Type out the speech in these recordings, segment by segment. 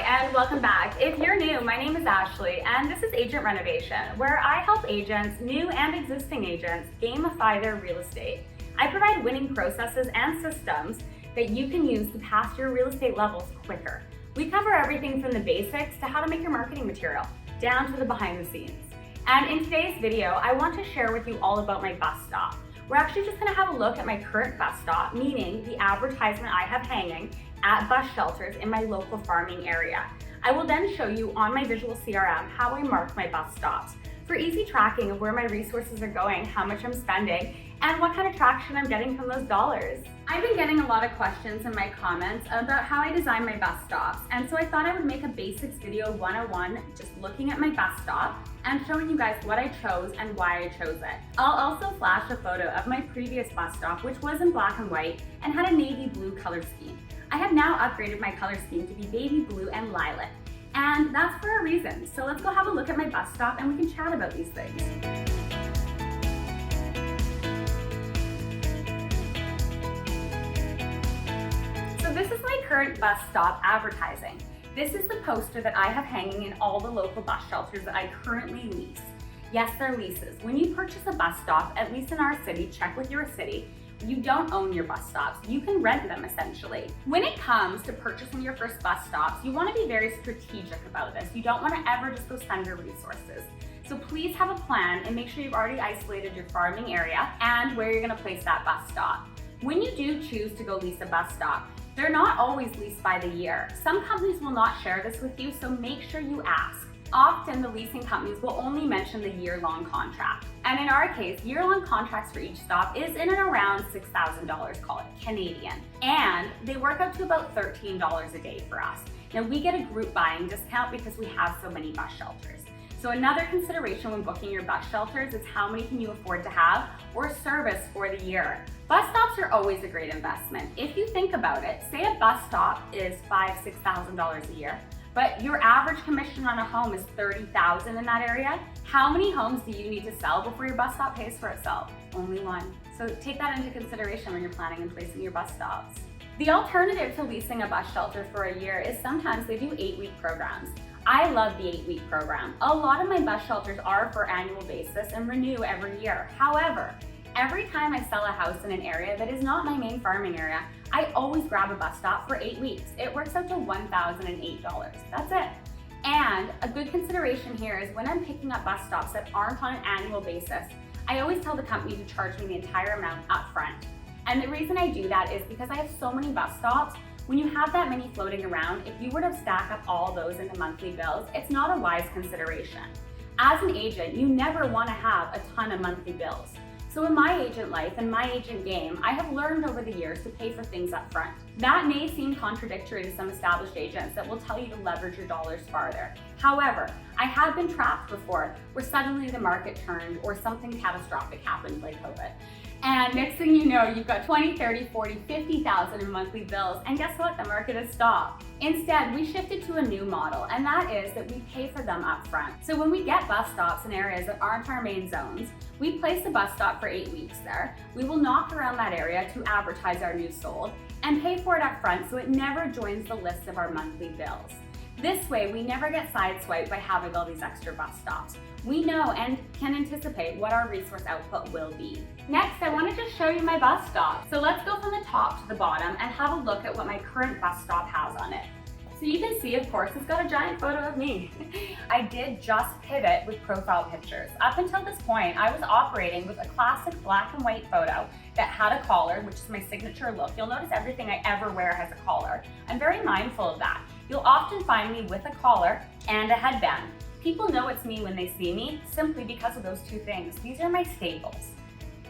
and welcome back. If you're new, my name is Ashley and this is Agent Renovation, where I help agents, new and existing agents, gamify their real estate. I provide winning processes and systems that you can use to pass your real estate levels quicker. We cover everything from the basics to how to make your marketing material, down to the behind the scenes. And in today's video, I want to share with you all about my bus stop. We're actually just going to have a look at my current bus stop, meaning the advertisement I have hanging at bus shelters in my local farming area. I will then show you on my visual CRM how I mark my bus stops for easy tracking of where my resources are going, how much I'm spending, and what kind of traction I'm getting from those dollars. I've been getting a lot of questions in my comments about how I design my bus stops, and so I thought I would make a basics video 101 just looking at my bus stop and showing you guys what I chose and why I chose it. I'll also flash a photo of my previous bus stop, which was in black and white and had a navy blue color scheme. I have now upgraded my color scheme to be baby blue and lilac, and that's for a reason. So let's go have a look at my bus stop and we can chat about these things. So this is my current bus stop advertising. This is the poster that I have hanging in all the local bus shelters that I currently lease. Yes, they're leases. When you purchase a bus stop, at least in our city, check with your city, you don't own your bus stops. You can rent them essentially. When it comes to purchasing your first bus stops, you want to be very strategic about this. You don't want to ever just go spend your resources. So please have a plan and make sure you've already isolated your farming area and where you're going to place that bus stop. When you do choose to go lease a bus stop, they're not always leased by the year. Some companies will not share this with you, so make sure you ask. Often the leasing companies will only mention the year-long contract. And in our case, year-long contracts for each stop is in and around $6,000, call it Canadian. And they work out to about $13 a day for us. Now we get a group buying discount because we have so many bus shelters. So another consideration when booking your bus shelters is how many can you afford to have or service for the year. Bus stops are always a great investment. If you think about it, say a bus stop is $5,000, $6,000 a year, but your average commission on a home is $30,000 in that area. How many homes do you need to sell before your bus stop pays for itself? Only one. So take that into consideration when you're planning and placing your bus stops. The alternative to leasing a bus shelter for a year is sometimes they do 8-week programs. I love the 8-week program. A lot of my bus shelters are for annual basis and renew every year. However, every time I sell a house in an area that is not my main farming area, I always grab a bus stop for 8 weeks. It works out to $1,008. That's it. And a good consideration here is when I'm picking up bus stops that aren't on an annual basis, I always tell the company to charge me the entire amount up front. And the reason I do that is because I have so many bus stops. When you have that many floating around, if you were to stack up all those into monthly bills, it's not a wise consideration. As an agent, you never want to have a ton of monthly bills. So in my agent life and my agent game, I have learned over the years to pay for things up front. That may seem contradictory to some established agents that will tell you to leverage your dollars farther. However, I have been trapped before where suddenly the market turned or something catastrophic happened like COVID. And next thing you know, you've got 20, 30, 40, 50,000 in monthly bills, and guess what? The market has stopped. Instead, we shifted to a new model, and that is that we pay for them up front. So when we get bus stops in areas that aren't our main zones, we place a bus stop for 8 weeks there. We will knock around that area to advertise our new sold and pay for it up front so it never joins the list of our monthly bills. This way, we never get sideswiped by having all these extra bus stops. We know and can anticipate what our resource output will be. Next, I wanted to show you my bus stop. So let's go from the top to the bottom and have a look at what my current bus stop has on it. So you can see, of course, it's got a giant photo of me. I did just pivot with profile pictures. Up until this point, I was operating with a classic black and white photo that had a collar, which is my signature look. You'll notice everything I ever wear has a collar. I'm very mindful of that. You'll often find me with a collar and a headband. People know it's me when they see me simply because of those two things. These are my staples.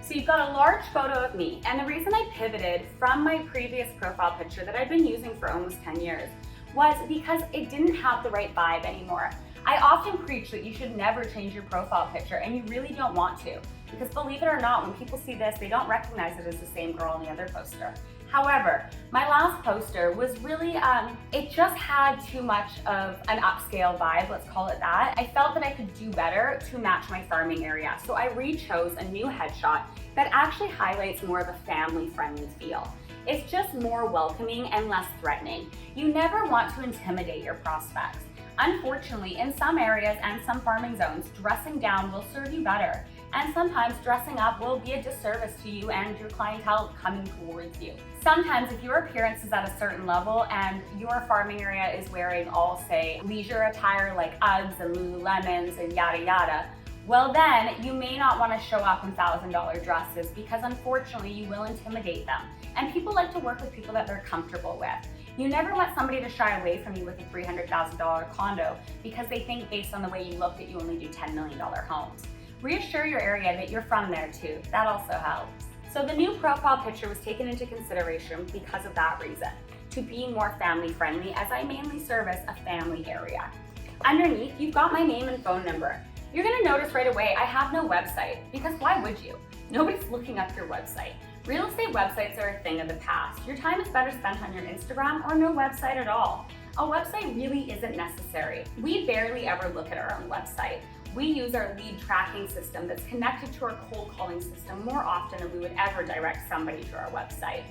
So you've got a large photo of me, and the reason I pivoted from my previous profile picture that I've been using for almost 10 years was because it didn't have the right vibe anymore. I often preach that you should never change your profile picture, and you really don't want to, because believe it or not, when people see this, they don't recognize it as the same girl on the other poster. However, my last poster was really, it just had too much of an upscale vibe, let's call it that. I felt that I could do better to match my farming area, so I re-chose a new headshot that actually highlights more of a family-friendly feel. It's just more welcoming and less threatening. You never want to intimidate your prospects. Unfortunately, in some areas and some farming zones, dressing down will serve you better. And sometimes dressing up will be a disservice to you and your clientele coming towards you. Sometimes if your appearance is at a certain level and your farming area is wearing all, say, leisure attire like Uggs and Lululemons and yada yada, well then you may not want to show up in $1,000 dresses because unfortunately you will intimidate them. And people like to work with people that they're comfortable with. You never want somebody to shy away from you with a $300,000 condo because they think based on the way you look that you only do $10 million homes. Reassure your area that you're from there too. That also helps. So the new profile picture was taken into consideration because of that reason, to be more family friendly as I mainly service a family area. Underneath, you've got my name and phone number. You're gonna notice right away I have no website because why would you? Nobody's looking up your website. Real estate websites are a thing of the past. Your time is better spent on your Instagram or no website at all. A website really isn't necessary. We barely ever look at our own website. We use our lead tracking system that's connected to our cold calling system more often than we would ever direct somebody to our website.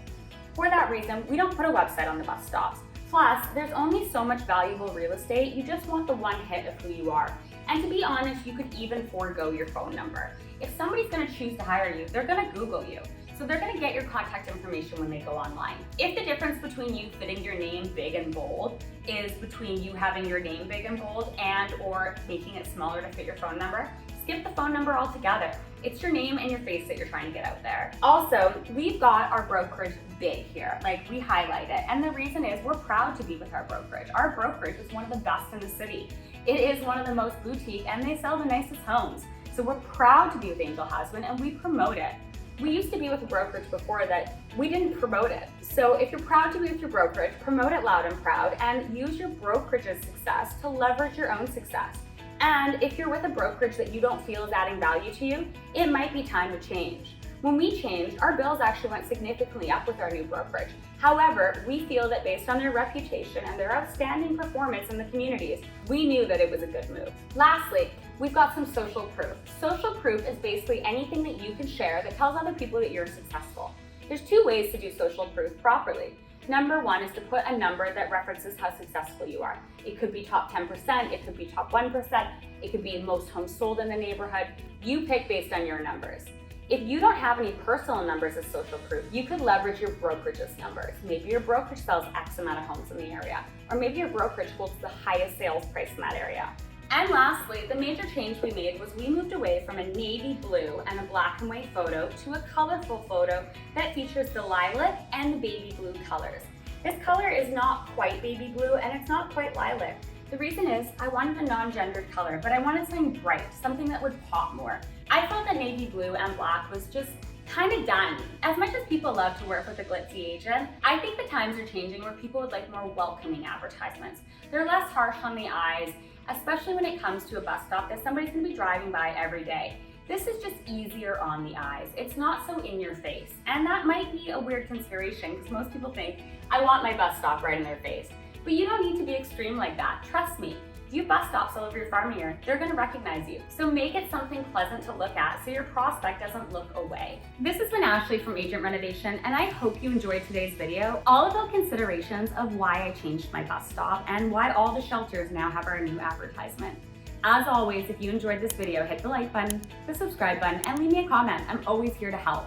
For that reason, we don't put a website on the bus stops. Plus, there's only so much valuable real estate, you just want the one hit of who you are. And to be honest, you could even forego your phone number. If somebody's gonna choose to hire you, they're gonna Google you. So they're gonna get your contact information when they go online. If the difference between you fitting your name big and bold is between you having your name big and bold and or making it smaller to fit your phone number, skip the phone number altogether. It's your name and your face that you're trying to get out there. Also, we've got our brokerage big here, like we highlight it. And the reason is we're proud to be with our brokerage. Our brokerage is one of the best in the city. It is one of the most boutique and they sell the nicest homes. So we're proud to be with Angel Husband and we promote it. We used to be with a brokerage before that we didn't promote it. So if you're proud to be with your brokerage, promote it loud and proud and use your brokerage's success to leverage your own success. And if you're with a brokerage that you don't feel is adding value to you, it might be time to change. When we changed, our bills actually went significantly up with our new brokerage. However, we feel that based on their reputation and their outstanding performance in the communities, we knew that it was a good move. Lastly, we've got some social proof. Social proof is basically anything that you can share that tells other people that you're successful. There's two ways to do social proof properly. Number one is to put a number that references how successful you are. It could be top 10%, it could be top 1%, it could be most homes sold in the neighborhood. You pick based on your numbers. If you don't have any personal numbers as social proof, you could leverage your brokerage's numbers. Maybe your brokerage sells X amount of homes in the area, or maybe your brokerage holds the highest sales price in that area. And lastly, the major change we made was we moved away from a navy blue and a black and white photo to a colorful photo that features the lilac and the baby blue colors. This color is not quite baby blue and it's not quite lilac. The reason is I wanted a non-gendered color, but I wanted something bright, something that would pop more. I felt that navy blue and black was just kind of done. As much as people love to work with a glitzy agent, I think the times are changing where people would like more welcoming advertisements. They're less harsh on the eyes, especially when it comes to a bus stop that somebody's gonna be driving by every day. This is just easier on the eyes. It's not so in your face. And that might be a weird consideration because most people think, I want my bus stop right in their face. But you don't need to be extreme like that. Trust me, if you have bus stops all over your farm area, they're gonna recognize you. So make it something pleasant to look at so your prospect doesn't look away. This has been Ashley from Agent Renovation, and I hope you enjoyed today's video, all about considerations of why I changed my bus stop and why all the shelters now have our new advertisement. As always, if you enjoyed this video, hit the like button, the subscribe button, and leave me a comment. I'm always here to help.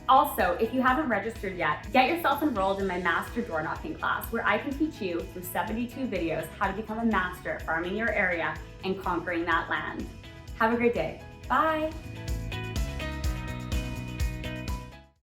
Also, if you haven't registered yet, get yourself enrolled in my master door knocking class where I can teach you through 72 videos how to become a master at farming your area and conquering that land. Have a great day. Bye.